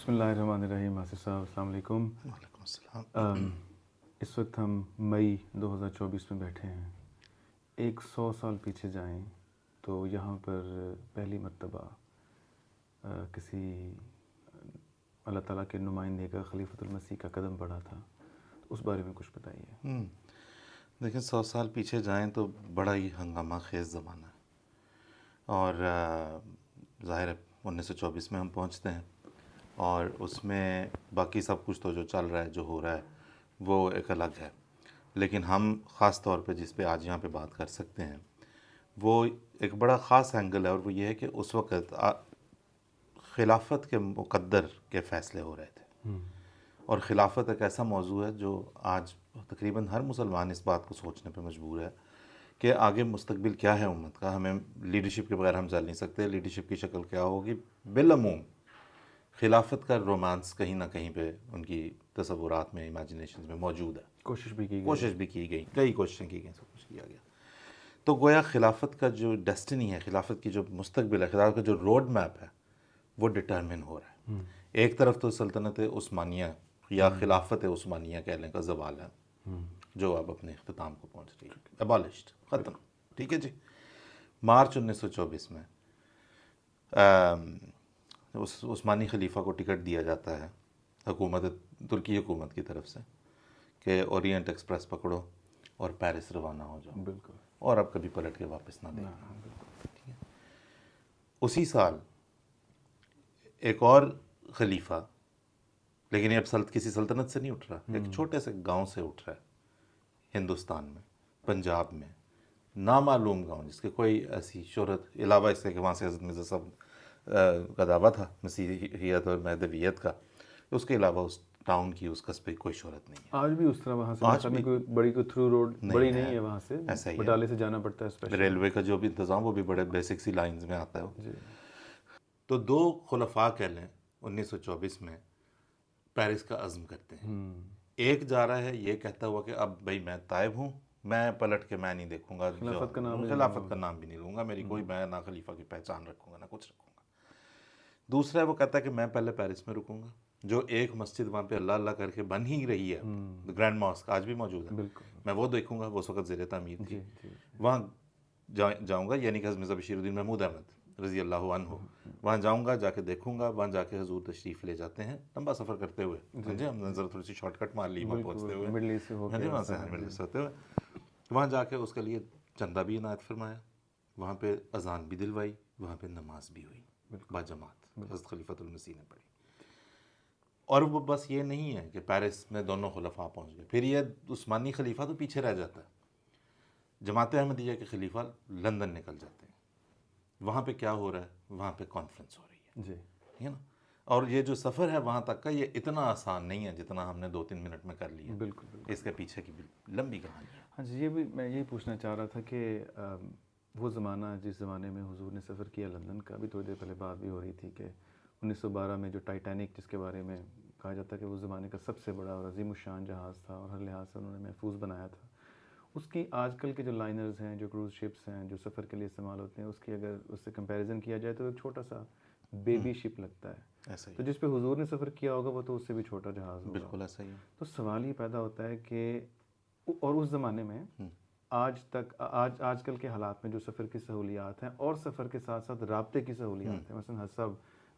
بسم اللہ الرحمن الرحیم. آصف صاحب السلام علیکم. وعلیکم السلام. اس وقت ہم مئی 2024 میں بیٹھے ہیں. 100 سال پیچھے جائیں تو یہاں پر پہلی مرتبہ کسی اللہ تعالیٰ کے نمائندے کا خلیفۃ المسیح کا قدم پڑا تھا. اس بارے میں کچھ بتائیے. دیکھیں 100 سال پیچھے جائیں تو بڑا ہی ہنگامہ خیز زمانہ ہے، اور ظاہر ہے 1924 میں ہم پہنچتے ہیں، اور اس میں باقی سب کچھ تو جو چل رہا ہے، جو ہو رہا ہے، وہ ایک الگ ہے. لیکن ہم خاص طور پہ جس پہ آج یہاں پہ بات کر سکتے ہیں وہ ایک بڑا خاص اینگل ہے، اور وہ یہ ہے کہ اس وقت خلافت کے مقدر کے فیصلے ہو رہے تھے. اور خلافت ایک ایسا موضوع ہے جو آج تقریباً ہر مسلمان اس بات کو سوچنے پہ مجبور ہے کہ آگے مستقبل کیا ہے امت کا. ہمیں لیڈرشپ کے بغیر ہم چل نہیں سکتے. لیڈرشپ کی شکل کیا ہوگی؟ بالعموم خلافت کا رومانس کہیں نہ کہیں پہ ان کی تصورات میں، امیجنیشنز میں موجود ہے. کوشش بھی کی گئی. کئی کوششیں کی گئیں، سب کچھ کیا گیا. تو گویا خلافت کا جو ڈیسٹنی ہے، خلافت کی جو مستقبل ہے، خلافت کا جو روڈ میپ ہے، وہ ڈٹرمن ہو رہا ہے. ایک طرف تو سلطنت عثمانیہ یا خلافت عثمانیہ کہہ لیں کا زوال ہے، جو اب اپنے اختتام کو پہنچ رہی ہے. ابالشڈ، ختم. ٹھیک ہے جی. مارچ 1924 میں اس عثمانی خلیفہ کو ٹکٹ دیا جاتا ہے ترکی حکومت کی طرف سے کہ اورینٹ ایکسپریس پکڑو اور پیرس روانہ ہو جاؤ، بالکل. اور اب کبھی پلٹ کے واپس نہ دیکھنا. اسی سال ایک اور خلیفہ، لیکن یہ اب کسی سلطنت سے نہیں اٹھ رہا، ایک چھوٹے سے گاؤں سے اٹھ رہا ہے ہندوستان میں، پنجاب میں، نامعلوم گاؤں جس کے کوئی ایسی شہرت علاوہ اس کے کہ وہاں سے حضرت مرزا صاحب کا دعویٰ تھا مسیحیت اور مہدویت کا، اس کے علاوہ اس ٹاؤن کی، اس قصبے کی کوئی شہرت نہیں ہے. آج بھی اس طرح وہاں سے کوئی بڑی کوئی تھرو روڈ بڑی نہیں ہے وہاں سے، ایسا ہی ہے. بٹالے سے جانا پڑتا ہے اسپیشل. ریلوے کا جو بھی انتظام وہ بھی بڑے بیسک سی لائنز میں آتا ہے وہ. جی. تو دو خلفاء کہہ لیں 1924 میں پیرس کا عزم کرتے ہیں. ایک جا رہا ہے یہ کہتا ہوا کہ اب بھائی میں تائب ہوں، میں پلٹ کے میں نہیں دیکھوں گا، خلافت کا نام بھی نہیں لوں گا، میری کوئی، میں نہ خلیفہ کی پہچان رکھوں گا نہ کچھ رکھوں گا. دوسرا ہے وہ کہتا ہے کہ میں پہلے پیرس میں رکوں گا، جو ایک مسجد وہاں پہ اللہ اللہ کر کے بن ہی رہی ہے، گرینڈ ماسک آج بھی موجود ہے، میں وہ دیکھوں گا. وہ اس وقت زیر تعمیر تھی. وہاں جاؤں گا، یعنی کہ حضرت مرزا بشیر الدین محمود احمد رضی اللہ عنہ، وہاں جاؤں گا، جا کے دیکھوں گا. وہاں جا کے حضور تشریف لے جاتے ہیں لمبا سفر کرتے ہوئے. جی ہم نے ذرا تھوڑی سی شارٹ کٹ مار لی وہاں پہنچتے ہوئے، وہاں سے مڈل ایسٹ ہوتے ہوئے. وہاں جا کے اس کے لیے چندہ بھی عنایت فرمایا، وہاں پہ اذان بھی دلوائی، وہاں پہ نماز بھی ہوئی باجماعت، حضرت خلیفۃ المسیح نے پڑھی. اور وہ بس یہ نہیں ہے کہ پیرس میں دونوں خلفاء پہنچ گئے، پھر یہ عثمانی خلیفہ تو پیچھے رہ جاتا ہے. جماعت احمدیہ کے خلیفہ لندن نکل جاتے ہیں. وہاں پہ کیا ہو رہا ہے؟ وہاں پہ کانفرنس ہو رہی ہے. جی. ٹھیک ہے نا. اور یہ جو سفر ہے وہاں تک کا، یہ اتنا آسان نہیں ہے جتنا ہم نے 2-3 منٹ میں کر لیا. بالکل. اس کے پیچھے کی لمبی کہانی ہے. ہاں جی. یہ بھی میں یہی پوچھنا چاہ رہا تھا کہ وہ زمانہ جس زمانے میں حضور نے سفر کیا لندن کا، بھی تھوڑی دیر پہلے بات بھی ہو رہی تھی کہ 1912 میں جو ٹائٹینک، جس کے بارے میں کہا جاتا ہے کہ وہ زمانے کا سب سے بڑا اور عظیم الشان جہاز تھا اور ہر لحاظ سے انہوں نے محفوظ بنایا تھا، اس کی آج کل کے جو لائنرز ہیں، جو کروز شپس ہیں، جو سفر کے لیے استعمال ہوتے ہیں، اس کی اگر اس سے کمپیریزن کیا جائے تو ایک چھوٹا سا بیبی شپ لگتا ہے. ایسا ہی تو جس پہ حضور نے سفر کیا ہوگا وہ تو اس سے بھی چھوٹا جہاز ہوگا. بالکل ایسا ہی ہے. تو سوال یہ پیدا ہوتا ہے کہ اور اس زمانے میں آج کل کے حالات میں جو سفر کی سہولیات ہیں اور سفر کے ساتھ ساتھ رابطے کی سہولیات ہیں، مثلا حسب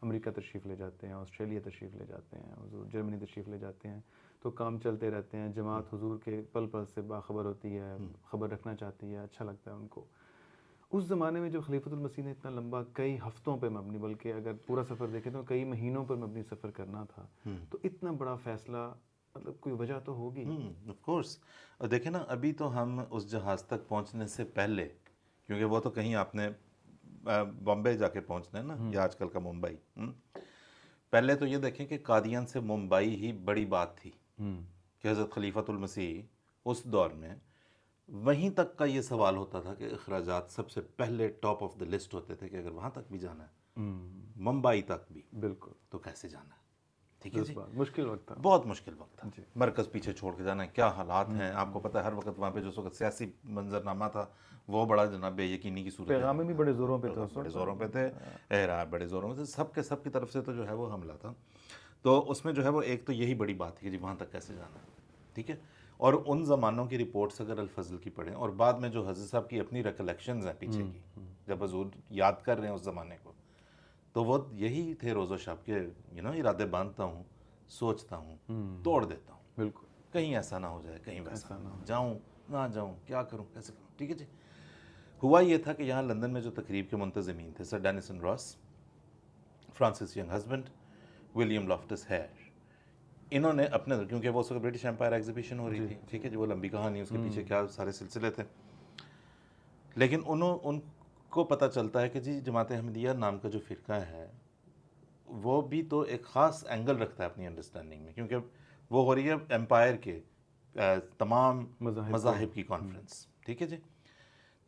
امریکہ تشریف لے جاتے ہیں، آسٹریلیا تشریف لے جاتے ہیں، حضور جرمنی تشریف لے جاتے ہیں، تو کام چلتے رہتے ہیں. جماعت حضور کے پل پل سے باخبر ہوتی ہے، خبر رکھنا چاہتی ہے، اچھا لگتا ہے ان کو. اس زمانے میں جو خلیفۃ المسیح نے اتنا لمبا، کئی ہفتوں پہ مبنی، بلکہ اگر پورا سفر دیکھیں تو کئی مہینوں پر مبنی سفر کرنا تھا، تو اتنا بڑا فیصلہ، مطلب کوئی وجہ تو ہوگی. Of course. اور دیکھیں نا، ابھی تو ہم اس جہاز تک پہنچنے سے پہلے، کیونکہ وہ تو کہیں آپ نے بامبے جا کے پہنچنا ہے نا، یا آج کل کا ممبئی، پہلے تو یہ دیکھیں کہ قادیان سے ممبئی ہی بڑی بات تھی کہ حضرت خلیفۃ المسیح اس دور میں وہیں تک کا یہ سوال ہوتا تھا کہ اخراجات سب سے پہلے ٹاپ آف دا لسٹ ہوتے تھے کہ اگر وہاں تک بھی جانا ہے، ممبئی تک بھی، بالکل، تو کیسے جانا ہے. ٹھیک ہے جی. مشکل وقت تھا، بہت مشکل وقت تھا. مرکز پیچھے چھوڑ کے جانا ہے، کیا حالات ہیں آپ کو پتہ ہے. ہر وقت وہاں پہ جو وقت سیاسی منظرنامہ تھا وہ بڑا جناب بے یقینی کی صورت ہے. پیغامیں بھی بڑے زوروں پہ تھے، بڑے زوروں پہ تھے، احرار بڑے زوروں پہ تھے، سب کی طرف سے تو جو ہے وہ حملہ تھا. تو اس میں جو ہے وہ ایک تو یہی بڑی بات ہے کہ جی وہاں تک کیسے جانا ہے، ٹھیک ہے. اور ان زمانوں کی رپورٹس اگر الفضل کی پڑھیں اور بعد میں جو حضرت صاحب کی اپنی ریکلیکشنز ہیں پیچھے کی، جب حضور یاد کر رہے ہیں اس زمانے کو، تو وہ یہی تھے روز و شب کے ارادے باندھتا ہوں، سوچتا ہوں، توڑ دیتا ہوں، بالکل کہیں ایسا نہ ہو جائے، کہیں ویسا نہ ہو، جاؤں نہ جاؤں، کیا کروں کیسے کروں. ٹھیک ہے جی. ہوا یہ تھا کہ یہاں لندن میں جو تقریب کے منتظمین تھے، sir Denison Ross, Francis Younghusband, William Loftus Hare, انہوں نے اپنے، کیونکہ وہ اس وقت برٹش ایمپائر ایگزیبیشن ہو رہی تھی، ٹھیک ہے جی، وہ لمبی کہانی، اس کے پیچھے کیا سارے سلسلے تھے، لیکن ان کو پتہ چلتا ہے کہ جی جماعت احمدیہ نام کا جو فرقہ ہے وہ بھی تو ایک خاص اینگل رکھتا ہے اپنی انڈرسٹینڈنگ میں، کیونکہ وہ ہو رہی ہے امپائر کے تمام مذاہب کی کانفرنس، ٹھیک ہے جی.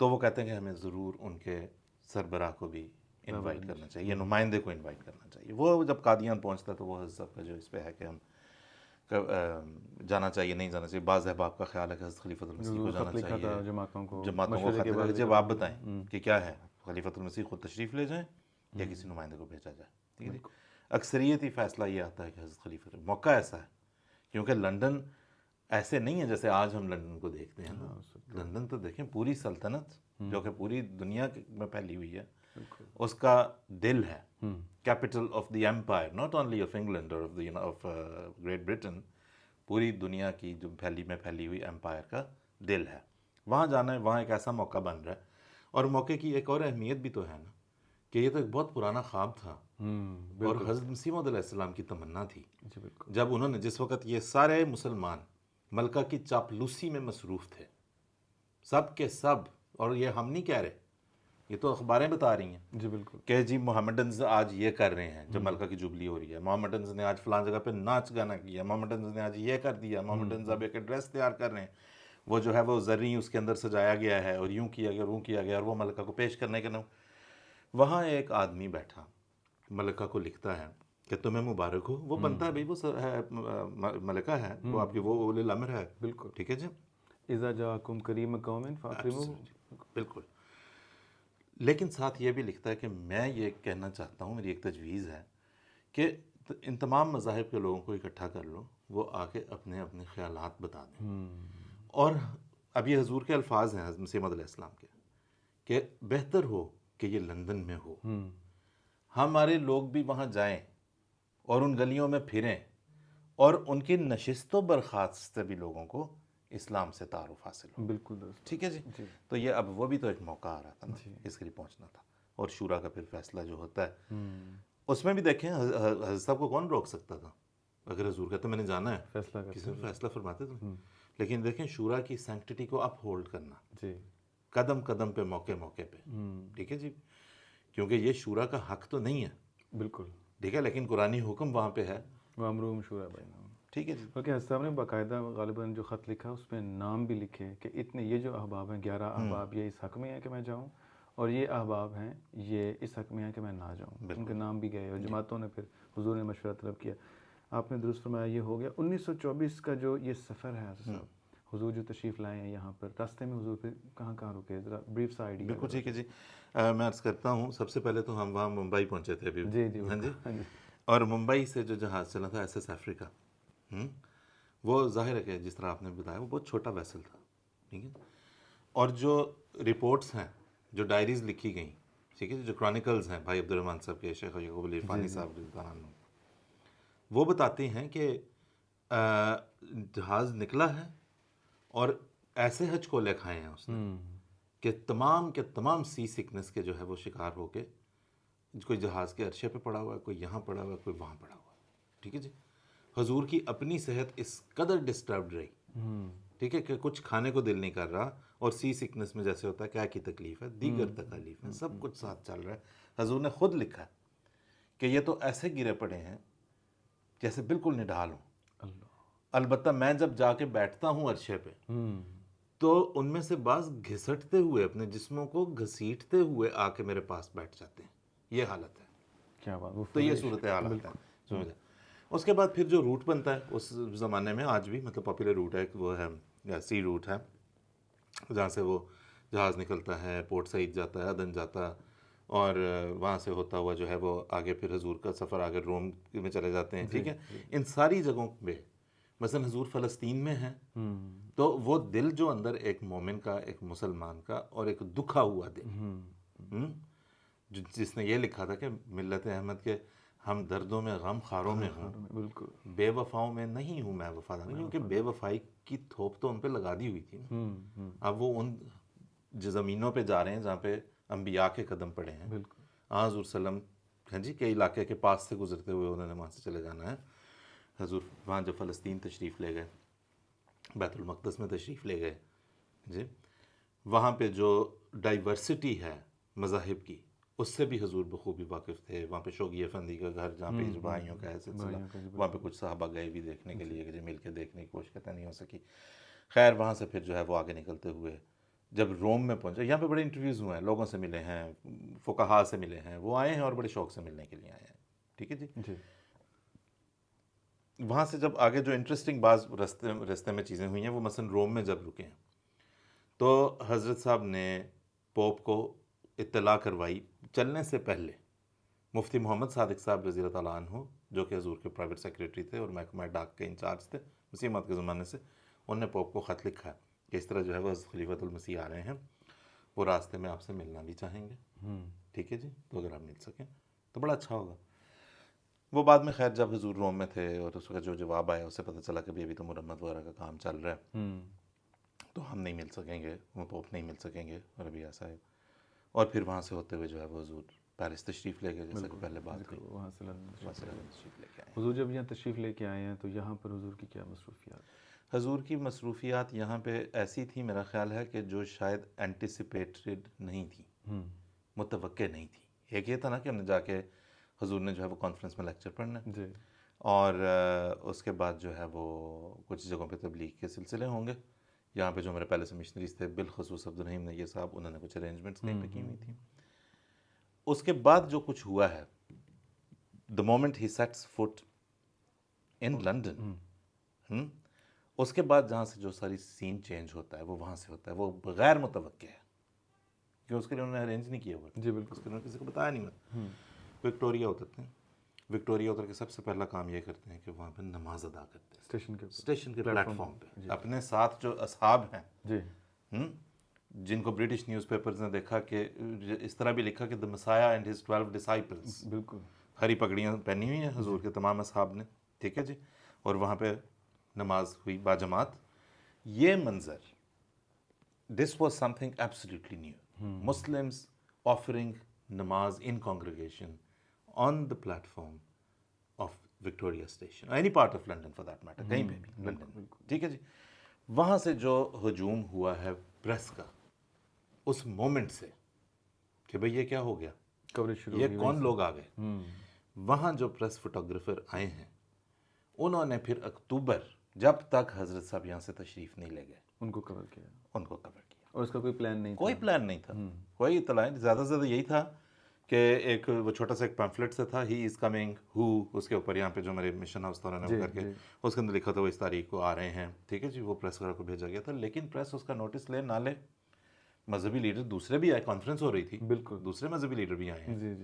تو وہ کہتے ہیں کہ ہمیں ضرور ان کے سربراہ کو بھی انوائٹ کرنا چاہیے، نمائندے کو انوائٹ کرنا چاہیے. وہ جب قادیان پہنچتا ہے تو وہ حضرت صاحب کا جو اس پہ ہے کہ ہم جانا چاہیے نہیں جانا چاہیے. بعض احباب کا خیال ہے کہ حضرت خلیفۃ المسیح کو جانا چاہیے، جماعتوں کو خط لکھا کہ جب آپ بتائیں کہ کیا ہے، خلیفۃ المسیح خود تشریف لے جائیں یا کسی نمائندے کو بھیجا جائے. ٹھیک ہے جی. اکثریتی فیصلہ یہ آتا ہے کہ حضرت خلیفۃ، موقع ایسا ہے کیونکہ لندن ایسے نہیں ہے جیسے آج ہم لندن کو دیکھتے ہیں نا. لندن تو دیکھیں پوری سلطنت جو کہ پوری دنیا میں پھیلی ہوئی ہے، اس کا دل ہے، capital of the empire, not only of England اور آف گریٹ برٹن، پوری دنیا کی جو پھیلی ہوئی ایمپائر کا دل ہے. وہاں جانا ہے، وہاں ایک ایسا موقع بن رہا ہے. اور موقع کی ایک اور اہمیت بھی تو ہے نا کہ یہ تو ایک بہت پرانا خواب تھا اور حضرت مسیح موعود علیہ السلام کی تمنا تھی. جب انہوں نے، جس وقت یہ سارے مسلمان ملکہ کی چاپلوسی میں مصروف تھے، سب کے سب، اور یہ ہم نہیں کہہ رہے، یہ تو اخباریں بتا رہی ہیں جی بالکل کہ جی محمڈنز آج یہ کر رہے ہیں جب ملکہ کی جوبلی ہو رہی ہے، محمڈنز نے آج فلان جگہ پہ ناچ گانا کیا، محمڈنز نے آج یہ کر دیا، محمڈنز اب ایک ایڈریس تیار کر رہے ہیں، وہ جو ہے وہ زرعی اس کے اندر سجایا گیا ہے اور یوں کیا گیا اور وہ کیا گیا، اور وہ ملکہ کو پیش کرنے کے نام. وہاں ایک آدمی بیٹھا ملکہ کو لکھتا ہے کہ تمہیں مبارک ہو. وہ بنتا ہے بھائی، وہ ملکہ ہے، وہ آپ کی وہ اولی الامر ہے، بالکل. ٹھیک ہے جی. اذا جاءکم کریم قوم فاکرموہ، بالکل. لیکن ساتھ یہ بھی لکھتا ہے کہ میں یہ کہنا چاہتا ہوں، میری ایک تجویز ہے کہ ان تمام مذاہب کے لوگوں کو اکٹھا کر لو، وہ آ کے اپنے اپنے خیالات بتا دیں. اور اب یہ حضور کے الفاظ ہیں حضرت مسیح موعود علیہ السلام کے کہ بہتر ہو کہ یہ لندن میں ہو، ہمارے لوگ بھی وہاں جائیں اور ان گلیوں میں پھریں اور ان کی نشست و برخاست سے بھی لوگوں کو اسلام سے تعارف حاصل ہو. بالکل درست. ٹھیک ہے جی. تو یہ اب وہ بھی تو ایک موقع آ رہا تھا نا، اس کے لیے پہنچنا تھا. اور شورا کا پھر فیصلہ جو ہوتا ہے اس میں بھی دیکھیں حضرت صاحب کو کون روک سکتا تھا؟ اگر حضور کہتے میں نے جانا ہے، فیصلہ کسی نے فیصلہ فرماتے تھے. لیکن دیکھیں شورا کی سینکٹیٹی کو اپ ہولڈ کرنا، جی قدم قدم پہ، موقع موقع پہ. ٹھیک ہے جی. کیونکہ یہ شورا کا حق تو نہیں ہے، بالکل ٹھیک ہے، لیکن قرآنی حکم وہاں پہ ہے. وَأَمْرُهُمْ شُورَىٰ بَيْنَهُمْ. ٹھیک ہے جی. بلکہ حضرت صاحب نے باقاعدہ غالباً جو خط لکھا اس میں نام بھی لکھے کہ اتنے یہ جو احباب ہیں، 11 احباب، یہ اس حق میں ہیں کہ میں جاؤں، اور یہ احباب ہیں یہ اس حق میں ہیں کہ میں نہ جاؤں. ان کے نام بھی گئے اور جماعتوں نے پھر حضور نے مشورہ طلب کیا. آپ نے درست فرمایا. یہ ہو گیا 1924 کا جو یہ سفر ہے حضرت صاحب، حضور جو تشریف لائے ہیں یہاں پر، راستے میں حضور پھر کہاں کہاں رکے، ذرا بریف سا آئیڈیا. بالکل ٹھیک ہے جی. میں عرض کرتا ہوں، سب سے پہلے تو ہم وہاں ممبئی پہنچے تھے ابھی. جی جی ہاں جی. اور ممبئی سے جو جہاز چلا تھا ایس ایس افریقہ، وہ ظاہر ہے کہ جس طرح آپ نے بتایا وہ بہت چھوٹا ویسل تھا، ٹھیک ہے. اور جو رپورٹس ہیں، جو ڈائریز لکھی گئیں، ٹھیک ہے، جو کرانیکلز ہیں بھائی عبد الرحمن صاحب کے، شیخ یعقوب علی عرفانی صاحب جو، وہ بتاتے ہیں کہ جہاز نکلا ہے اور ایسے حج کو لے کھائے ہیں اس نے کہ تمام کے تمام سی سکنس کے جو ہے وہ شکار ہو کے، کوئی جہاز کے عرشے پہ پڑا ہوا ہے، کوئی یہاں پڑا ہوا ہے، کوئی وہاں پڑا ہوا ہے. ٹھیک ہے جی. حضور کی اپنی صحت اس قدر ڈسٹربڈ رہی، ٹھیک ہے، کہ کچھ کھانے کو دل نہیں کر رہا، اور سی سکنس میں جیسے ہوتا ہے کیا کی تکلیف ہے، دیگر تکالیف ہیں، سب کچھ ساتھ چل رہا ہے. حضور نے خود لکھا ہے کہ یہ تو ایسے گرے پڑے ہیں جیسے بالکل نڈھال ہوں. البتہ میں جب جا کے بیٹھتا ہوں عرشے پہ تو ان میں سے بعض گھسٹتے ہوئے، اپنے جسموں کو گھسیٹتے ہوئے آ کے میرے پاس بیٹھ جاتے ہیں. یہ حالت ہے. کیا بات. تو یہ صورت حالات ہے. سمجھا. اس کے بعد پھر جو روٹ بنتا ہے اس زمانے میں، آج بھی مطلب پاپولر روٹ ہے، وہ ہے سی روٹ ہے، جہاں سے وہ جہاز نکلتا ہے، پورٹ سعید جاتا ہے، عدن جاتا ہے، اور وہاں سے ہوتا ہوا جو ہے وہ آگے پھر حضور کا سفر آگے روم میں چلے جاتے ہیں. ٹھیک ہے, ان ساری جگہوں پہ مثلا حضور فلسطین میں ہیں تو وہ دل جو اندر ایک مومن کا, ایک مسلمان کا, اور ایک دکھا ہوا دل, جس نے یہ لکھا تھا کہ ملت احمد کے ہم دردوں میں غم خاروں میں ہوں, بالکل بے وفاؤں میں نہیں ہوں میں وفادار, کیونکہ بے وفائی کی تھوپ تو ان پہ لگا دی ہوئی تھی نا. اب وہ ان زمینوں پہ جا رہے ہیں جہاں پہ انبیاء کے قدم پڑے ہیں. بالکل حضور سلم ہاں جی کے علاقے کے پاس سے گزرتے ہوئے انہوں نے وہاں سے چلے جانا ہے. حضور وہاں جب فلسطین تشریف لے گئے, بیت المقدس میں تشریف لے گئے جی, وہاں پہ جو ڈائیورسٹی ہے مذاہب کی اس سے بھی حضور بخوبی واقف تھے. وہاں پہ شوقی افندی کا گھر جہاں پہ جو بھائیوں کا ہے سلسلہ, وہاں پہ کچھ صحابہ گئے بھی دیکھنے کے لیے کہ جی مل کے دیکھنے کی کوشش کرتے نہیں ہو سکی. خیر وہاں سے پھر جو ہے وہ آگے نکلتے ہوئے جب روم میں پہنچے, یہاں پہ بڑے انٹرویوز ہوئے ہیں, لوگوں سے ملے ہیں, فقہا سے ملے ہیں, وہ آئے ہیں اور بڑے شوق سے ملنے کے لیے آئے ہیں. ٹھیک ہے جی. وہاں سے جب آگے جو انٹرسٹنگ بعض رستے میں چیزیں ہوئی ہیں, وہ مثلا روم میں جب رکے ہیں تو حضرت صاحب نے پوپ کو اطلاع کروائی چلنے سے پہلے. مفتی محمد صادق صاحب رضی اللہ تعالیٰ عنہ جو کہ حضور کے پرائیویٹ سیکریٹری تھے اور محکمہ ڈاک کے انچارج تھے مسیحمت کے زمانے سے, انہوں نے پوپ کو خط لکھا کہ اس طرح جو ہے وہ خلیفۃ المسیح آ رہے ہیں, وہ راستے میں آپ سے ملنا بھی چاہیں گے. ٹھیک ہے جی, تو اگر آپ مل سکیں تو بڑا اچھا ہوگا. وہ بعد میں خیر جب حضور روم میں تھے اور اس کا جو جواب آیا اس سے پتہ چلا کہ ابھی تو مرمت وغیرہ کا کام چل رہا ہے تو ہم نہیں مل سکیں گے, وہ پوپ نہیں مل سکیں گے, اور ابھی ایسا ہے. اور پھر وہاں سے ہوتے ہوئے جو ہے وہ حضور پیرس تشریف لے گئے, جیسا کہ پہلے بات ہوئی, وہاں سے تشریف لے کے آئے. حضور جب یہاں تشریف لے کے آئے ہیں تو یہاں پر حضور کی کیا مصروفیات؟ حضور کی مصروفیات یہاں پہ ایسی تھی میرا خیال ہے کہ جو شاید اینٹیسپیٹڈ نہیں تھی, متوقع نہیں تھی. ایک یہ تھا نا کہ ہم نے جا کے حضور نے جو ہے وہ کانفرنس میں لیکچر پڑھنا ہے, اور اس کے بعد جو ہے وہ کچھ جگہوں پہ تبلیغ کے سلسلے ہوں گے. یہاں پہ جو ہمارے پہلے سے مشنریز تھے بالخصوص عبدالرحیم نے یہ صاحب, انہوں نے کچھ ارینجمنٹس کہیں پہ کی ہوئی تھیں. اس کے بعد جو کچھ ہوا ہے, the moment he sets foot in London, اس کے بعد جہاں سے جو ساری سین چینج ہوتا ہے وہ وہاں سے ہوتا ہے, وہ غیر متوقع ہے کہ اس کے لیے انہوں نے ارینج نہیں کیا ہوا. جی بالکل, اس کے لیے کسی کو بتایا نہیں. میں وکٹوریا اترتے ہیں, وکٹوریا اتر کے سب سے پہلا کام یہ کرتے ہیں کہ وہاں پہ نماز ادا کرتے ہیں اسٹیشن کے پلیٹ فارم پہ. اپنے ساتھ جو اصحاب ہیں جی, جن کو برٹش نیوز پیپرز نے دیکھا کہ اس طرح بھی لکھا کہ دا مسایا اینڈ ہز 12 ڈسائپلز, بالکل ہری پگڑیاں پہنی ہوئی ہیں حضور کے تمام اصحاب نے. ٹھیک ہے جی, اور وہاں پہ نماز ہوئی باجماعت. یہ منظر, this was something absolutely new. Muslims offering namaz in congregation on the platform of Victoria station, any part of London for that matter, کہیں پہ بھی لنڈن. ٹھیک ہے جی. وہاں سے جو ہجوم ہوا ہے پریس کا اس مومنٹ سے کہ بھئی یہ کیا ہو گیا, یہ کون لوگ آ گئے, وہاں جو پریس فوٹوگرافر آئے ہیں انہوں نے پھر اکتوبر جب تک حضرت صاحب یہاں سے تشریف نہیں لے گئے ان کو کور کیا, اور اس کا کوئی پلان نہیں, کوئی پلان نہیں تھا, کوئی اطلاع. زیادہ سے زیادہ یہی تھا کہ ایک وہ چھوٹا سا ایک پیمفلٹ سے تھا, ہی از کمنگ ہو, اس کے اوپر یہاں پہ جو ہمارے مشن ہاؤس تھا انہوں نے کر کے اس کے اندر لکھا تھا وہ اس تاریخ کو آ رہے ہیں. ٹھیک ہے جی, وہ پریس وغیرہ کو بھیجا گیا تھا, لیکن پریس اس کا نوٹس لے نہ لے. مذہبی لیڈر دوسرے بھی آئے, کانفرنس ہو رہی تھی, بالکل دوسرے مذہبی لیڈر بھی آئے ہیں,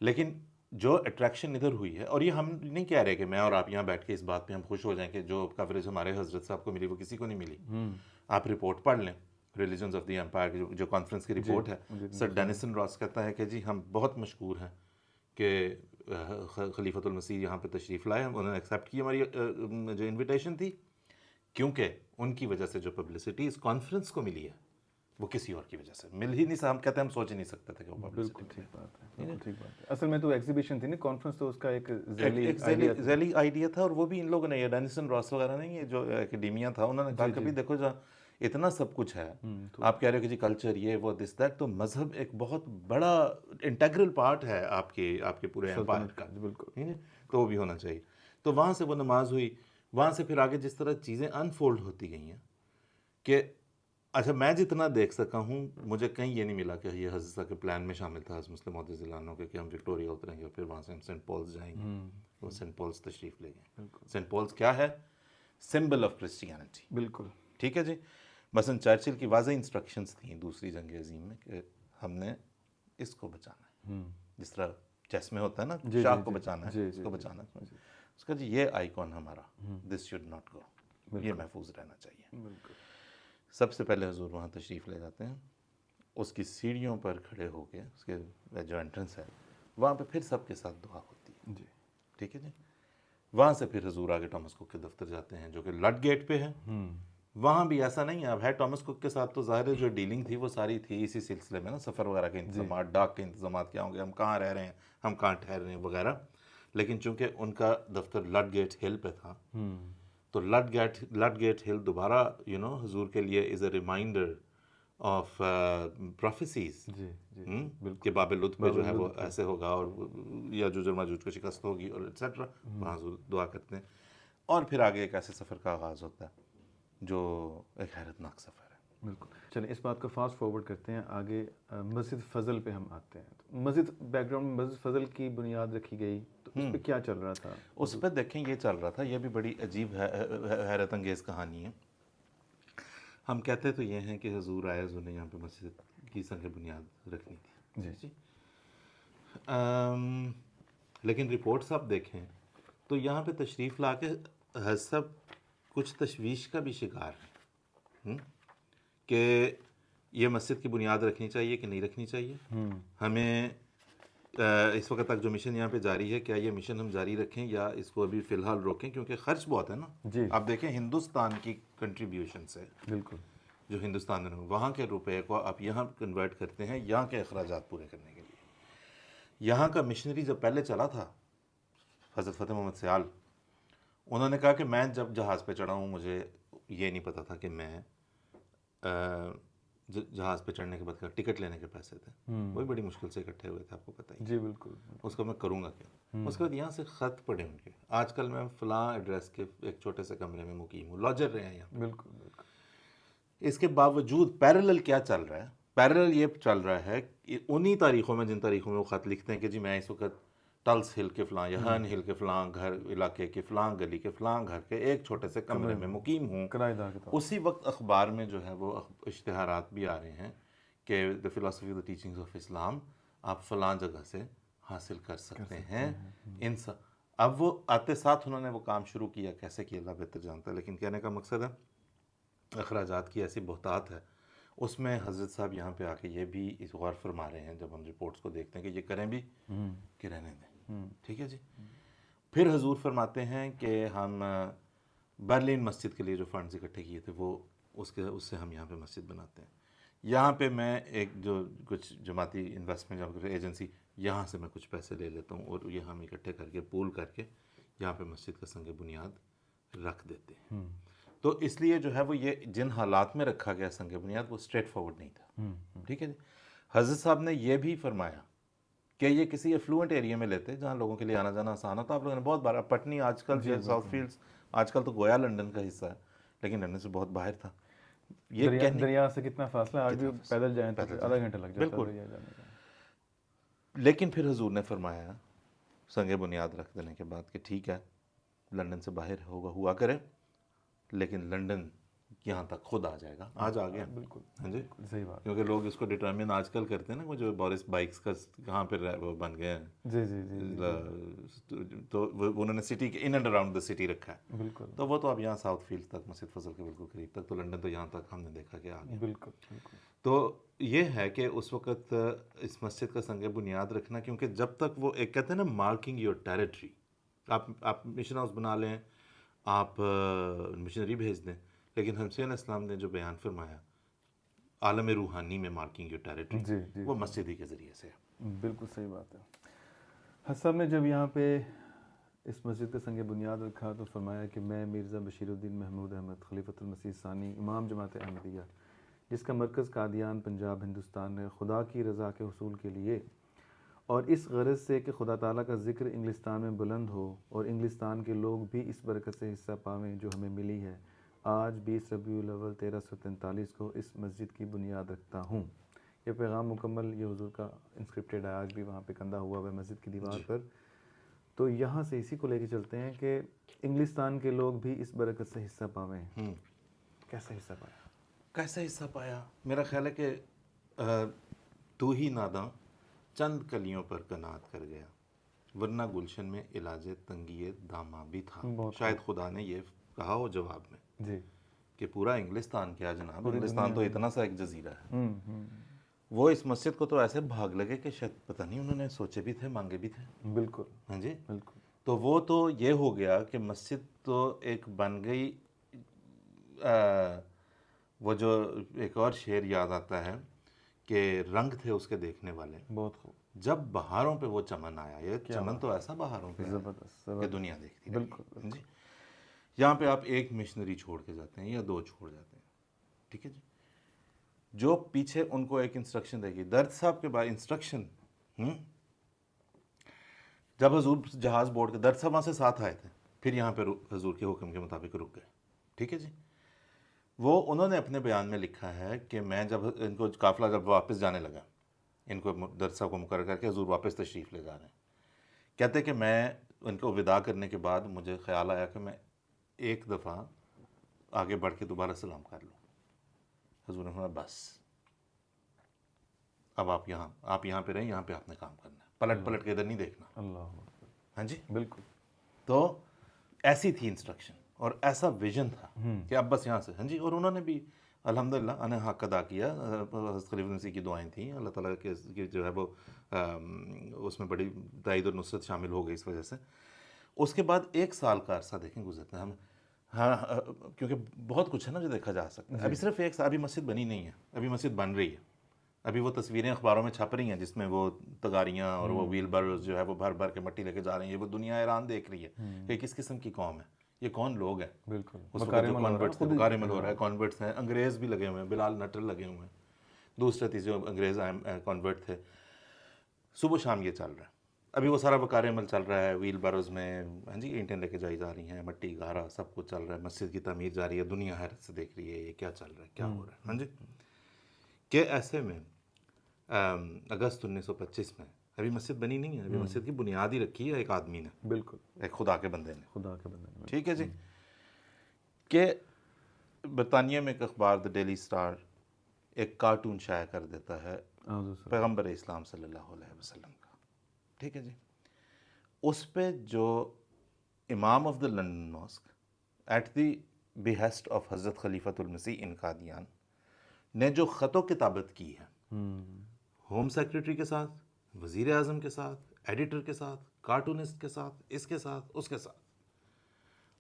لیکن جو اٹریکشن ادھر ہوئی ہے, اور یہ ہم نہیں کہہ رہے کہ میں اور آپ یہاں بیٹھ کے اس بات پہ ہم خوش ہو جائیں کہ جو کوریج ہمارے حضرت صاحب کو ملی وہ کسی کو نہیں ملی. آپ رپورٹ پڑھ لیں, ریلیجنز آف دی ایمپائر جو کانفرنس کی رپورٹ ہے, سر ڈینیسن راس کہتا ہے کہ جی ہم بہت مشکور ہیں کہ خلیفۃ المسیح یہاں پہ تشریف لائے, انہوں نے ایکسیپٹ کی ہماری جو انویٹیشن تھی, کیونکہ ان کی وجہ سے جو پبلسٹی اس کانفرنس کو ملی ہے وہ کسی اور کی وجہ سے مل ہی نہیں سکتا. ہم کہتے ہیں ہم سوچ ہی نہیں سکتے تھے کہ وہ بالکل ٹھیک بات ہے, ٹھیک بات ہے. اصل میں تو ایگزیبیشن تھی نا, کانفرنس تو اس کا ایک ذیلی آئیڈیا تھا, اور وہ بھی ان لوگوں نے, یہ ڈینیسن راس وغیرہ نہیں, یہ جو اکیڈیمیا تھا, انہوں نے کہا کہ بھی دیکھو جہاں اتنا سب کچھ ہے, آپ کہہ رہے ہو کہ جی کلچر یہ وہ دس دیٹ, تو مذہب ایک بہت بڑا انٹیگرل پارٹ ہے آپ کے پورے ایمپائر کا, بالکل, تو وہ بھی ہونا چاہیے. تو وہاں سے وہ نماز ہوئی. وہاں سے پھر آگے جس طرح چیزیں انفولڈ ہوتی گئی ہیں کہ اچھا میں جتنا دیکھ سکا ہوں, مجھے کہیں یہ نہیں ملا کہ یہ حضرت کے پلان میں شامل تھا حضرت مسلم علیہ السلام کے کہ ہم وکٹوریا اتریں گے اور پھر وہاں سے ہم سینٹ پالز جائیں گے. وہ سینٹ پالز تشریف لے گئے. سینٹ پالز کیا ہے؟ Symbol of Christianity. بالکل ٹھیک ہے جی. مثلا چرچل کی واضح انسٹرکشنز تھیں دوسری جنگ عظیم میں کہ ہم نے اس کو بچانا ہے، جس طرح چیس میں ہوتا ہے نا شاہ کو بچانا ہے، اس کو بچانا ہے، اس کا جی یہ آئیکن ہمارا دس شوڈ ناٹ گو، یہ محفوظ رہنا چاہیے۔ سب سے پہلے حضور وہاں تشریف لے جاتے ہیں، اس کی سیڑھیوں پر کھڑے ہو کے، اس کے جو انٹرنس ہے وہاں پہ پھر سب کے ساتھ دعا ہوتی ہے، جی ٹھیک ہے جی۔ وہاں سے پھر حضور آگے ٹامس کوک کے دفتر جاتے ہیں جو کہ لڈ گیٹ پہ ہے۔ وہاں بھی ایسا نہیں ہے، اب ہے ٹامس کوک کے ساتھ تو ظاہر ہے جو ڈیلنگ تھی وہ ساری تھی اسی سلسلے میں نا، سفر وغیرہ کے انتظامات، ڈاک کے انتظامات کیا ہوں گے، ہم کہاں رہ رہے ہیں، ہم کہاں ٹھہر رہے ہیں وغیرہ، لیکن چونکہ ان کا دفتر لڈ گیٹ ہل پہ تھا تو لڈ گیٹ ہل دوبارہ حضور کے لیے از اے ریمائنڈر آف پروفیسیز کہ باب لطف پہ جو ہے وہ ایسے ہوگا اور یاجوج اور ماجوج کو شکست ہوگی اور ایٹسیٹرا، وہاں حضور دعا کرتے ہیں، اور پھر آگے ایک ایسے سفر کا آغاز ہوتا ہے جو ایک حیرت ناک سفر ہے۔ بالکل، چلیں اس بات کو فاسٹ فارورڈ کرتے ہیں آگے، مسجد فضل پہ ہم آتے ہیں۔ مسجد بیک گراؤنڈ میں مسجد فضل کی بنیاد رکھی گئی تو اس پہ کیا چل رہا تھا؟ اس پہ دیکھیں یہ چل رہا تھا، یہ بھی بڑی عجیب حیرت انگیز کہانی ہے۔ ہم کہتے تو یہ ہیں کہ حضور آئے، حضور نے یہاں پہ مسجد کی سنگ بنیاد رکھنی تھی جی جی، لیکن رپورٹس آپ دیکھیں تو یہاں پہ تشریف لا کے حضرت کچھ تشویش کا بھی شکار ہے کہ یہ مسجد کی بنیاد رکھنی چاہیے کہ نہیں رکھنی چاہیے، ہمیں اس وقت تک جو مشن یہاں پہ جاری ہے کیا یہ مشن ہم جاری رکھیں یا اس کو ابھی فی الحال روکیں، کیونکہ خرچ بہت ہے نا جی، آپ دیکھیں ہندوستان کی کنٹریبیوشن سے، بالکل جو ہندوستان میں وہاں کے روپے کو آپ یہاں کنورٹ کرتے ہیں یہاں کے اخراجات پورے کرنے کے لیے۔ یہاں کا مشنری جب پہلے چلا تھا حضرت فتح محمد سیال، انہوں نے کہا کہ میں جب جہاز پہ چڑھا ہوں مجھے یہ نہیں پتا تھا کہ میں جہاز پہ چڑھنے کے بعد ٹکٹ لینے کے پیسے تھے وہی بڑی مشکل سے اکٹھے ہوئے تھے، آپ کو پتہ ہی، جی بالکل، اس کو میں کروں گا کیا۔ اس کے بعد یہاں سے خط پڑے ان کے، آج کل میں فلاں ایڈریس کے ایک چھوٹے سے کمرے میں مقیم ہوں، لاجر رہے ہیں یہاں۔ بالکل بالکل، اس کے باوجود پیرالل کیا چل رہا ہے؟ پیرالل یہ چل رہا ہے کہ انہی تاریخوں میں جن تاریخوں میں وہ خط لکھتے ہیں کہ جی میں اس وقت ٹلس ہل کے فلاں یا ہن ہل کے فلاں گھر علاقے کے فلاں گلی کے فلاں گھر کے ایک چھوٹے سے کمرے میں مقیم ہوں، کرایہ دار کے طور اسی وقت اخبار میں جو ہے وہ اشتہارات بھی آ رہے ہیں کہ the philosophy the teachings of Islam آپ فلاں جگہ سے حاصل کر سکتے ہیں۔ اب وہ آتے ساتھ انہوں نے وہ کام شروع کیا، کیسے کیا اللہ بہتر جانتا ہے، لیکن کہنے کا مقصد ہے اخراجات کی ایسی بہتات ہے، اس میں حضرت صاحب یہاں پہ آ کے یہ بھی اس غور فرما رہے ہیں جب ہم رپورٹس کو دیکھتے ہیں کہ یہ کریں بھی کہ رہنے دیں، ٹھیک ہے جی۔ پھر حضور فرماتے ہیں کہ ہم برلن مسجد کے لیے جو فنڈز اکٹھے کیے تھے وہ اس سے ہم یہاں پہ مسجد بناتے ہیں۔ یہاں پہ میں ایک جو کچھ جماعتی انویسٹمنٹ ایجنسی یہاں سے میں کچھ پیسے لے لیتا ہوں اور یہ ہم اکٹھے کر کے پول کر کے یہاں پہ مسجد کا سنگ بنیاد رکھ دیتے ہیں۔ تو اس لیے جو ہے وہ یہ جن حالات میں رکھا گیا سنگ بنیاد وہ اسٹریٹ فارورڈ نہیں تھا، ٹھیک ہے جی۔ حضرت صاحب نے یہ بھی فرمایا کہ یہ کسی ایفلوئنٹ ایریا میں لیتے جہاں لوگوں کے لیے آنا جانا آسان ہوتا۔ آپ لوگوں نے بہت بار پٹنی آج کل جو ساؤتھ فیلڈز آج کل تو گویا لنڈن کا حصہ ہے لیکن لنڈن سے بہت باہر تھا، یہ دریا سے کتنا فاصلہ، آج بھی پیدل جائیں تو آدھا گھنٹہ لگ جاتا ہے بالکل۔ لیکن پھر حضور نے فرمایا سنگ بنیاد رکھ دینے کے بعد کہ ٹھیک ہے لنڈن سے باہر ہوا کرے لیکن لنڈن یہاں تک خود آ جائے گا، آج آ گیا، بالکل ہاں جی، صحیح بات، کیونکہ لوگ اس کو ڈٹرمن آج کل کرتے ہیں نا، وہ جو بورس بائکس کا کہاں پہ وہ بن گئے ہیں، جی جی جی، تو انہوں نے سٹی کے in and around the city رکھا ہے، بالکل تو وہ تو اب یہاں ساؤتھ فیلڈ تک مسجد فضل کے بالکل قریب تک، تو لنڈن تو یہاں تک ہم نے دیکھا کہ آ گیا۔ بالکل بالکل، تو یہ ہے کہ اس وقت اس مسجد کا سنگ بنیاد رکھنا، کیونکہ جب تک وہ ایک کہتے ہیں نا مارکنگ یور ٹیریٹری، آپ مشن ہاؤس بنا لیں، آپ مشنری بھیج دیں، لیکن حسین علیہ السلام نے جو بیان فرمایا عالم روحانی میں مارکنگ یور ٹیریٹری، جی جی، وہ مسجد ہی کے ذریعے سے ہے۔ بالکل صحیح بات ہے۔ حضرت صاحب نے جب یہاں پہ اس مسجد کا سنگ بنیاد رکھا تو فرمایا کہ میں مرزا بشیر الدین محمود احمد خلیفۃ المسیح ثانی امام جماعت احمدیہ جس کا مرکز قادیان پنجاب ہندوستان ہے، خدا کی رضا کے حصول کے لیے اور اس غرض سے کہ خدا تعالیٰ کا ذکر انگلستان میں بلند ہو اور انگلستان کے لوگ بھی اس برکت سے حصہ پاویں جو ہمیں ملی ہے، آج 20 ربیع الاول 1343 کو اس مسجد کی بنیاد رکھتا ہوں۔ یہ پیغام مکمل یہ حضور کا انسکرپٹڈ ہے، آج بھی وہاں پہ کندہ ہوا ہے مسجد کی دیوار پر۔ تو یہاں سے اسی کو لے کے چلتے ہیں کہ انگلستان کے لوگ بھی اس برکت سے حصہ پاویں۔ کیسا حصہ پایا؟ کیسا حصہ پایا؟ میرا خیال ہے کہ تو ہی ناداں چند کلیوں پر قناعت کر گیا، ورنہ گلشن میں علاج تنگی داماں بھی تھا. شاید خدا نے یہ کہا ہو جواب میں جی کہ پورا انگلستان کیا جناب، انگلستان تو اتنا سا ایک جزیرہ ہے. ہوں وہ اس مسجد کو تو ایسے بھاگ لگے کہ شاید پتہ نہیں انہوں نے سوچے بھی تھے، مانگے بھی تھے. بالکل ہاں جی. بالکل. تو وہ تو یہ ہو گیا کہ مسجد تو ایک بن گئی. وہ جو ایک اور شعر یاد آتا ہے کہ رنگ تھے اس کے دیکھنے والے، بہت خوب. جب بہاروں پہ وہ چمن آیا. یہ چمن تو ایسا بہاروں پہ زبردست کہ دنیا دیکھتی. بالکل. جی یہاں پہ آپ ایک مشنری چھوڑ کے جاتے ہیں یا دو چھوڑ جاتے ہیں، ٹھیک ہے جی. جو پیچھے ان کو ایک انسٹرکشن دے گی، درد صاحب کے بعد انسٹرکشن. جب حضور جہاز بورڈ کے، درد صاحب وہاں سے ساتھ آئے تھے، پھر یہاں پہ حضور کے حکم کے مطابق رک گئے. ٹھیک ہے جی. وہ انہوں نے اپنے بیان میں لکھا ہے کہ میں جب ان کو قافلہ جب واپس جانے لگا، ان کو درد صاحب کو مقرر کر کے حضور واپس تشریف لے جا رہے ہیں، کہتے کہ میں ان کو وداع کرنے کے بعد مجھے خیال آیا کہ میں ایک دفعہ آگے بڑھ کے دوبارہ سلام کر لوں. حضور نے فرمایا بس اب آپ یہاں پہ رہیں، یہاں پہ آپ نے کام کرنا ہے، پلٹ کے ادھر نہیں دیکھنا. اللہ. ہاں جی. بالکل. تو ایسی تھی انسٹرکشن اور ایسا ویژن تھا کہ اب بس یہاں سے. ہاں جی. اور انہوں نے بھی الحمدللہ انہیں حق ادا کیا. حضرت خلیفہ مسیح کی دعائیں تھیں، اللہ تعالیٰ کے جو ہے وہ اس میں بڑی تائید اور نصرت شامل ہو گئی اس وجہ سے. اس کے بعد 1 سال کا عرصہ دیکھیں گزرتا ہے ہم. ہاں کیونکہ بہت کچھ ہے نا جو دیکھا جا سکتا ہے. ابھی صرف 1 سال، ابھی مسجد بنی نہیں ہے، ابھی مسجد بن رہی ہے. ابھی وہ تصویریں اخباروں میں چھپ رہی ہیں جس میں وہ تگاریاں اور وہ ویل برز جو ہے وہ بھر بھر کے مٹی لے کے جا رہے ہیں. یہ وہ دنیا ایران دیکھ رہی ہے کہ کس قسم کی قوم ہے، یہ کون لوگ ہیں. بالکل. اس وقت جو کانورٹس تھے، مکارمل ہو رہا ہے، کانورٹس ہیں، انگریز بھی لگے ہوئے ہیں، بلال نٹر لگے ہوئے ہیں، دوسرے تیسرے انگریز کانورٹ تھے. صبح شام یہ چل رہا ہے. ابھی وہ سارا وقار عمل چل رہا ہے، ویل برز میں ہاں جی اینٹیں لے کے جائی جا رہی ہیں، مٹی گارا سب کچھ چل رہا ہے. مسجد کی تعمیر جاری ہے. دنیا حیرت سے دیکھ رہی ہے یہ کیا چل رہا ہے، کیا ہو رہا ہے. ہاں جی. کہ ایسے میں اگست 1925 میں ابھی مسجد بنی نہیں ہے، ابھی مسجد کی بنیاد ہی رکھی ہے ایک آدمی نے. بالکل. ایک خدا کے بندے نے. خدا کے بندے نے. ٹھیک ہے جی. کہ برطانیہ میں ایک اخبار دا ڈیلی اسٹار ایک کارٹون شائع کر دیتا ہے پیغمبر اسلام صلی اللہ علیہ وسلم کا. ٹھیک ہے جی. اس پہ جو imam of the London mosque at the behest of Hazrat Khalifatul المسیح ان قادیان نے جو خط و کتابت کی ہے، ہوم سیکریٹری کے ساتھ، وزیر اعظم کے ساتھ، ایڈیٹر کے ساتھ، کارٹونسٹ کے ساتھ، اس کے ساتھ، اس کے ساتھ،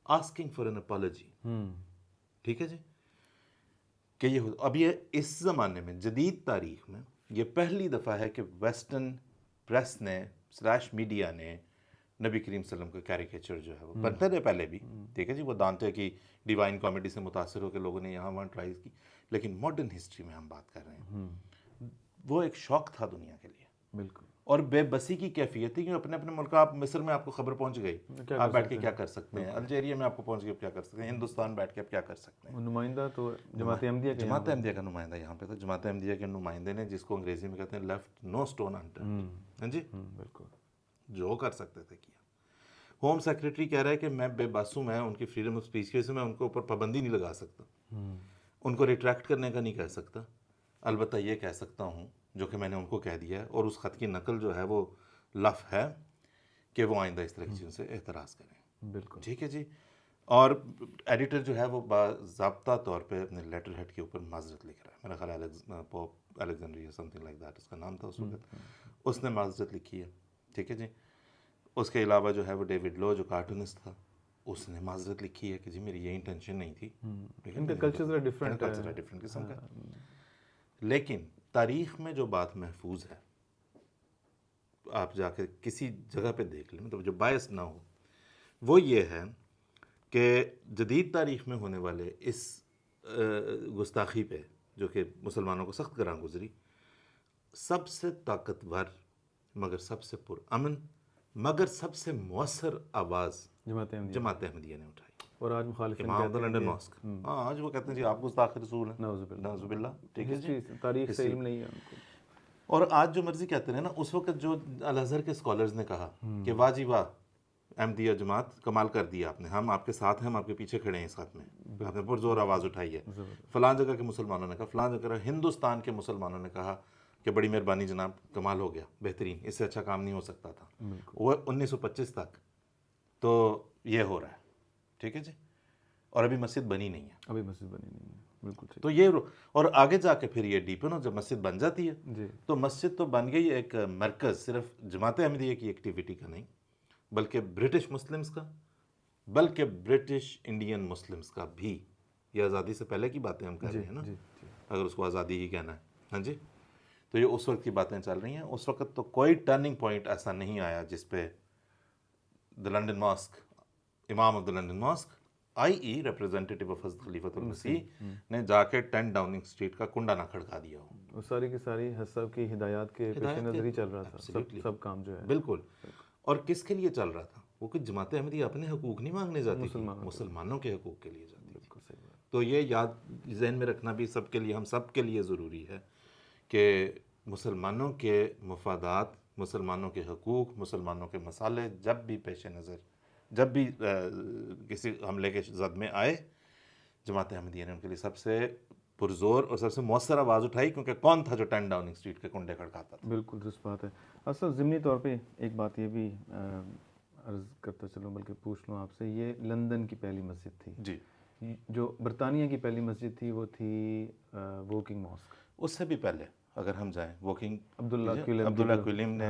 آسکنگ فار این اپالوجی. ٹھیک ہے جی. کہ یہ اب یہ اس زمانے میں جدید تاریخ میں یہ پہلی دفعہ ہے کہ ویسٹرن پریس نے / میڈیا نے نبی کریم صلی اللہ علیہ وسلم کا کیریکیچر جو ہے وہ بنتے رہے پہلے بھی. ٹھیک ہے جی. وہ دانتے کی ڈیوائن کامیڈی سے متاثر ہو کے لوگوں نے یہاں وہاں ٹرائی کی، لیکن ماڈرن ہسٹری میں ہم بات کر رہے ہیں. وہ ایک شوق تھا دنیا کے لیے. بالکل. اور بے بسی کی کیفیت تھی کہ اپنے اپنے ملک، آپ مصر میں آپ کو خبر پہنچ گئی، آپ بیٹھ کے کیا کر سکتے ہیں. الجیریا میں آپ کو پہنچ گئی، کیا کر سکتے ہیں. ہندوستان بیٹھ کے آپ کیا کر سکتے ہیں. نمائندہ تو جماعت احمدیہ کا نمائندہ یہاں پہ تھا. جماعت احمدیہ کے نمائندے نے، جس کو انگریزی میں کہتے ہیں لیفٹ نو اسٹون انٹرنڈ. ہاں جی. بالکل. جو کر سکتے تھے کیا. ہوم سیکریٹری کہہ رہا ہے کہ میں بے بس ہوں، میں ان کی فریڈم آف اسپیچ کی وجہ سے میں ان کے اوپر پابندی نہیں لگا سکتا، ان کو ریٹریکٹ کرنے کا نہیں کہہ سکتا. البتہ یہ کہہ سکتا ہوں جو کہ میں نے ان کو کہہ دیا ہے، اور اس خط کی نقل جو ہے وہ لف ہے، کہ وہ آئندہ اس طرح کی چیزوں سے اعتراض کریں. بالکل. ٹھیک ہے جی. اور ایڈیٹر جو ہے وہ باضابطہ طور پہ اپنے لیٹر ہیڈ کے اوپر معذرت لکھ رہا ہے. میرا خیال ہے pope Alexandria something like that اس کا نام تھا اس وقت. اس نے معذرت لکھی ہے. ٹھیک ہے جی. اس کے علاوہ جو ہے وہ ڈیوڈ لو جو کارٹونسٹ تھا، اس نے معذرت لکھی ہے کہ جی میری یہ انٹینشن نہیں تھی. ان کا کلچر ڈفرینٹ قسم کا. لیکن تاریخ میں جو بات محفوظ ہے، آپ جا کے کسی جگہ پہ دیکھ لیں، مطلب جو باعث نہ ہو، وہ یہ ہے کہ جدید تاریخ میں ہونے والے اس گستاخی پہ جو کہ مسلمانوں کو سخت گراں گزری، سب سے طاقتور مگر سب سے پرامن مگر سب سے مؤثر آواز جماعت احمدیہ نے اٹھائی. اور آج مخالفین امام لنڈن ماسک، آج وہ کہتے ہیں جی آپ گستاخ رسول ہیں، نعوذ باللہ. ٹھیک ہے جی. تاریخ سے علم نہیں ہے ان کو. اور آج جو مرضی کہتے ہیں نا، اس وقت جو الازہر کے اسکالرز نے کہا کہ واہ جی واہ احمدیہ جماعت کمال کر دیا آپ نے، ہم آپ کے ساتھ ہیں، ہم آپ کے پیچھے کھڑے ہیں اس خط میں، آپ نے پرزور آواز اٹھائی ہے. فلاں جگہ کے مسلمانوں نے کہا، فلاں جگہ ہندوستان کے مسلمانوں نے کہا کہ بڑی مہربانی جناب، کمال ہو گیا، بہترین، اس سے اچھا کام نہیں ہو سکتا تھا. وہ 1925 تک تو یہ ہو رہا ہے. ٹھیک ہے جی. اور ابھی مسجد بنی نہیں ہے. ابھی مسجد بنی نہیں ہے. بالکل ٹھیک. تو یہ اور آگے جا کے پھر یہ ڈیپن ہو، جب مسجد بن جاتی ہے جی تو مسجد تو بن گئی ایک مرکز صرف جماعت احمدیہ کی ایکٹیویٹی کا نہیں، بلکہ برٹش مسلمز کا، بلکہ برٹش انڈین مسلمز کا بھی. یہ آزادی سے پہلے کی باتیں ہم کر رہے ہیں نا، جی جی. اگر اس کو آزادی ہی کہنا ہے. ہاں جی. تو یہ اس وقت کی باتیں چل رہی ہیں. اس وقت تو کوئی ٹرننگ پوائنٹ ایسا نہیں آیا جس پہ the London mosque, imam of the London mosque I E representative of Hazrat Khalifatul المسیح نے جا کے 10 ڈاؤننگ اسٹریٹ کا کنڈا نہ کھڑکا دیا ہو. وہ ساری کی ساری حسب کی ہدایات کے پیش نظر ہی چل رہا تھا سب کام جو ہے. بالکل. اور کس کے لیے چل رہا تھا وہ؟ کہ جماعت احمدیہ اپنے حقوق نہیں مانگنے جاتی تھی، مسلمانوں کے حقوق کے لیے جاتی تھی. بالکل صحیح بات. تو یہ یاد ذہن میں رکھنا بھی سب کے لیے، ہم سب کے لیے ضروری ہے کہ مسلمانوں کے مفادات، مسلمانوں کے حقوق، مسلمانوں کے مسائل جب بھی پیش نظر، جب بھی کسی حملے کے زد میں آئے، جماعت احمدیہ نے ان کے لیے سب سے پرزور اور سب سے مؤثر آواز اٹھائی، کیونکہ کون تھا جو 10 ڈاؤننگ اسٹریٹ کے کنڈے کھڑکاتا تھا. بالکل درست بات ہے. اصل ضمنی طور پہ ایک بات یہ بھی عرض کرتا چلوں، بلکہ پوچھ لوں آپ سے، یہ لندن کی پہلی مسجد تھی جی. جو برطانیہ کی پہلی مسجد تھی وہ تھی ووکنگ ماسک. اس سے بھی پہلے اگر ہم جائیں، ووکنگ عبداللہ کوئلم نے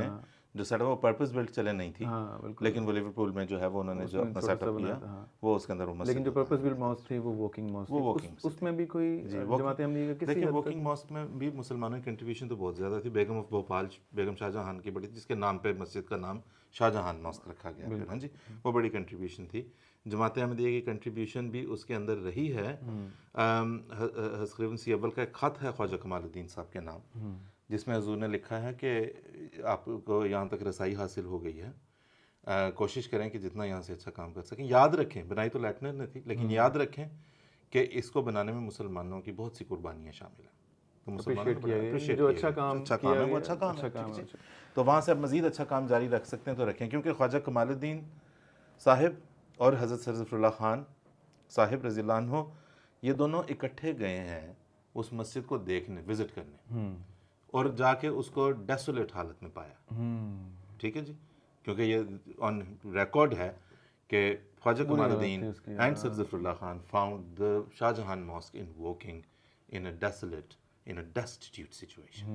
جو سیٹ وہ پرپز بلٹ چلے نہیں تھی، ہاں بالکل. لیکن وہ لیورپول میں جو ہے وہ انہوں نے جو اپنا سیٹ اپ کیا وہ اس کے اندر وہ مسجد. لیکن جو پرپز بلٹ ماسک تھی وہ ووکنگ ماسک، اس میں بھی کوئی جماعت احمدیہ کا کسی دیکھیں ووکنگ ماسک میں بھی مسلمانوں کی کنٹریبیوشن تو بہت زیادہ تھی. بیگم آف بھوپال، بیگم شاہ جہان کی بڑی، جس کے نام پہ مسجد کا نام شاہ جہان ماسک رکھا گیا پھر. ہاں جی. وہ بڑی کنٹریبیوشن تھی. جماعت احمدیہ کی کنٹریبیوشن بھی اس کے اندر رہی ہے. حضرت خلیفۃ المسیح اول کا ایک خط ہے خواجہ کمال الدین صاحب کے نام، جس میں حضور نے لکھا ہے کہ آپ کو یہاں تک رسائی حاصل ہو گئی ہے، کوشش کریں کہ جتنا یہاں سے اچھا کام کر سکیں. یاد رکھیں، بنائی تو لیٹنر نے تھی، لیکن یاد رکھیں کہ اس کو بنانے میں مسلمانوں کی بہت سی قربانیاں شامل ہیں. تو مسلمانوں کو جو اچھا کام ہے وہ اچھا کام ہے. تو وہاں سے اب مزید اچھا کام جاری رکھ سکتے ہیں تو رکھیں، کیونکہ خواجہ کمال الدین صاحب اور حضرت سر ظفر اللہ خان صاحب رضی اللہ عنہ، یہ دونوں اکٹھے گئے ہیں اس مسجد کو دیکھنے، وزٹ کرنے، اور جا کے اس کو ڈیسولیٹ حالت میں پایا. ٹھیک ہے جی. کیونکہ یہ آن ریکارڈ ہے کہ خواجہ کمال الدین and sir Zafar Allah Khan found the Shah Jahan mosque in Woking in a desolate, in a destitute situation,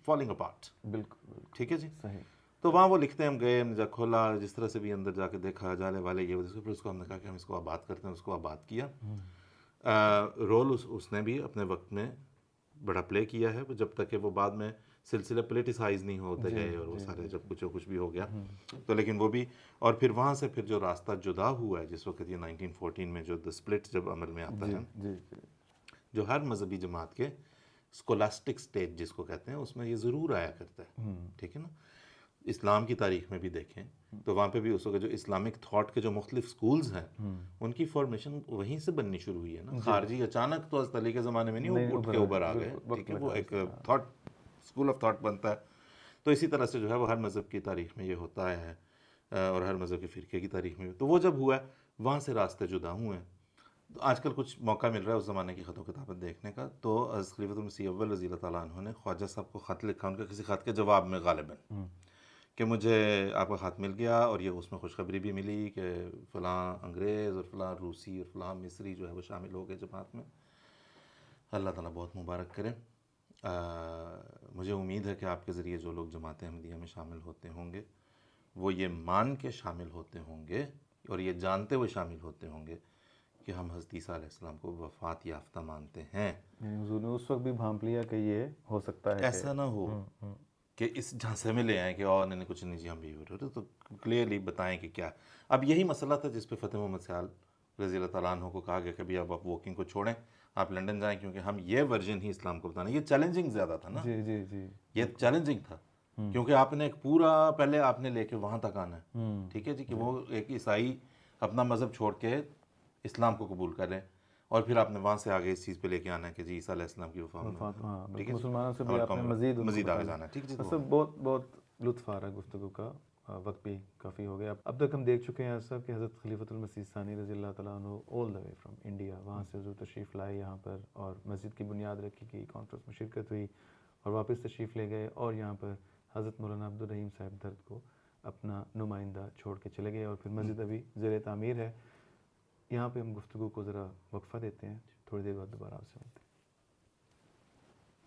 falling apart. بالکل. ٹھیک ہے جی. صحیح. تو وہاں وہ لکھتے ہیں، ہم گئے، ہم نے جا کھولا، جس طرح سے بھی اندر جا کے دیکھا جالے والے یہ وجہ سے، پھر اس کو ہم نے کہا کہ ہم اس کو آباد کرتے ہیں. اس کو آباد کیا. رول اس نے بھی اپنے وقت میں بڑا پلے کیا ہے، جب تک کہ وہ بعد میں سلسلے پولیٹیسائز نہیں ہوتے گئے اور وہ سارے جب کچھ بھی ہو گیا تو، لیکن وہ بھی. اور پھر وہاں سے پھر جو راستہ جدا ہوا ہے جس وقت یہ 1914 میں جو اسپلٹ جب عمل میں آتا ہے، جو ہر مذہبی جماعت کے اسکولاسٹک سٹیج جس کو کہتے ہیں، اس میں یہ ضرور آیا کرتا ہے. ٹھیک ہے نا. اسلام کی تاریخ میں بھی دیکھیں تو وہاں پہ بھی اس وقت جو اسلامک تھاٹ کے جو مختلف سکولز ہیں ان کی فارمیشن وہیں سے بننی شروع ہوئی ہے نا. خارجی اچانک تو حضرت علی کے زمانے میں نہیں اٹھ کے اوپر آ گئے. ٹھیک ہے. وہ ایک تھاٹ، اسکول آف تھاٹ بنتا ہے. تو اسی طرح سے جو ہے وہ ہر مذہب کی تاریخ میں یہ ہوتا ہے، اور ہر مذہب کے فرقے کی تاریخ میں بھی. تو وہ جب ہوا ہے وہاں سے راستے جدا ہوئے ہیں. آج کل کچھ موقع مل رہا ہے اس زمانے کی خط و کتابت دیکھنے کا، تو حضرت خلیفۃ المسیح اول رضی اللہ تعالیٰ عنہ نے خواجہ صاحب کو خط لکھا، ان کے کسی خط کے جواب میں غالباً، کہ مجھے آپ کا خط مل گیا اور یہ اس میں خوشخبری بھی ملی کہ فلاں انگریز اور فلاں روسی اور فلاں مصری جو ہے وہ شامل ہو گئے جماعت میں. اللہ تعالیٰ بہت مبارک کرے. مجھے امید ہے کہ آپ کے ذریعے جو لوگ جماعت احمدیہ میں شامل ہوتے ہوں گے وہ یہ مان کے شامل ہوتے ہوں گے اور یہ جانتے ہوئے شامل ہوتے ہوں گے کہ ہم حضرت عیسیٰ علیہ السلام کو وفات یافتہ مانتے ہیں. حضور نے اس وقت بھی بھانپ لیا کہ یہ ہو سکتا ہے، ایسا نہ ہو کہ اس جھانسے میں لے آئیں کہ اور نہیں کچھ نہیں جی ہم بھی ہو رہے. تو کلیئرلی بتائیں کہ کیا. اب یہی مسئلہ تھا جس پہ فتح محمد سیال رضی اللہ تعالیٰ عنہ کو کہا گیا کہ ابھی اب آپ ووکنگ کو چھوڑیں، آپ لنڈن جائیں، کیونکہ ہم یہ ورژن ہی اسلام کو بتانا. یہ چیلنجنگ زیادہ تھا نا. جی یہ چیلنجنگ تھا کیونکہ آپ نے ایک پورا پہلے آپ نے لے کے وہاں تک آنا ہے. ٹھیک ہے جی. کہ وہ ایک عیسائی اپنا مذہب چھوڑ کے اسلام کو قبول کر لیں اور پھر آپ نے وہاں سے آگے اس چیز پہ لے کے آنا ہے کہ جی عیسیٰ علیہ السلام کی وفات. ٹھیک ہے. مسلمانوں سے بھی آپ نے مزید آگے جانا ہے. ٹھیک ہے. سب بہت لطف آ رہا ہے گفتگو کا، وقت بھی کافی ہو گیا. اب تک ہم دیکھ چکے ہیں صاحب کہ حضرت خلیفۃ المسیح ثانی رضی اللہ تعالیٰ عنہ آل دا وے فرام انڈیا، وہاں سے حضور تشریف لائے یہاں پر اور مسجد کی بنیاد رکھی گئی، کانفرنس میں شرکت ہوئی اور واپس تشریف لے گئے اور یہاں پر حضرت مولانا عبدالرحیم صاحب درد کو اپنا نمائندہ چھوڑ کے چلے گئے، اور پھر مسجد ابھی زیر تعمیر ہے. یہاں پہ ہم گفتگو کو ذرا وقفہ دیتے ہیں، تھوڑی دیر بعد دوبارہ آپ سے ملتے ہیں.